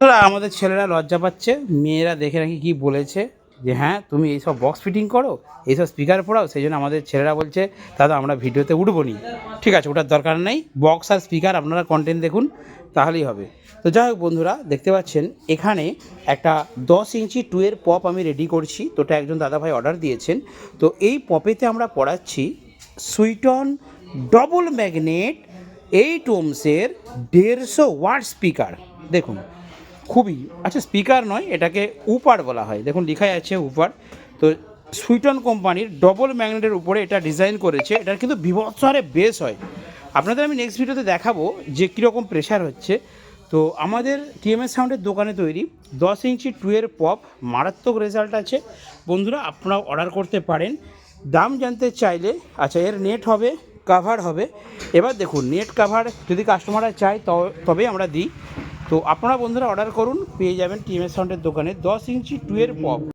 বন্ধুরা, আমাদের ছেলেরা লজ্জা পাচ্ছে, মেয়েরা দেখে নাকি কি বলেছে যে হ্যাঁ তুমি এইসব বক্স ফিটিং করো, এইসব স্পিকার পড়াও, সেই জন্য আমাদের ছেলেরা বলছে দাদা আমরা ভিডিওতে উঠবো নি। ঠিক আছে, ওটার দরকার নেই, বক্স আর স্পিকার আপনারা কন্টেন্ট দেখুন তাহলেই হবে। তো যাই হোক বন্ধুরা, দেখতে পাচ্ছেন এখানে একটা 10 ইঞ্চি 2 এর পপ আমি রেডি করছি। তো ওটা একজন দাদাভাই অর্ডার দিয়েছেন। তো এই পপেতে আমরা পড়াচ্ছি সুইটন ডবল ম্যাগনেট 8 ওহমসের 150 ওয়াট স্পিকার। দেখুন, খুবই আচ্ছা, স্পিকার নয়, এটাকে উপার বলা হয়। দেখুন লেখাই আছে উপার। তো সুইটন কোম্পানির ডবল ম্যাগনেটের উপরে এটা ডিজাইন করেছে। এটার কিন্তু বিভৎস হারে বেস হয়। আপনাদের আমি নেক্সট ভিডিওতে দেখাবো যে কীরকম প্রেশার হচ্ছে। তো আমাদের টিএমএস সাউন্ডের দোকানে তৈরি 10 ইঞ্চি 2 এর পপ, মারাত্মক রেজাল্ট আছে বন্ধুরা, আপনারা অর্ডার করতে পারেন। দাম জানতে চাইলে আচ্ছা, এর নেট হবে, কাভার হবে। এবার দেখুন, নেট কাভার যদি কাস্টমাররা চায় তবেই আমরা দিই। তো আপনারা বন্ধুরা অর্ডার করুন, পেয়ে যাবেন টিএমএস সাউন্ডের দোকানে 10 ইঞ্চি 2 এর পপ।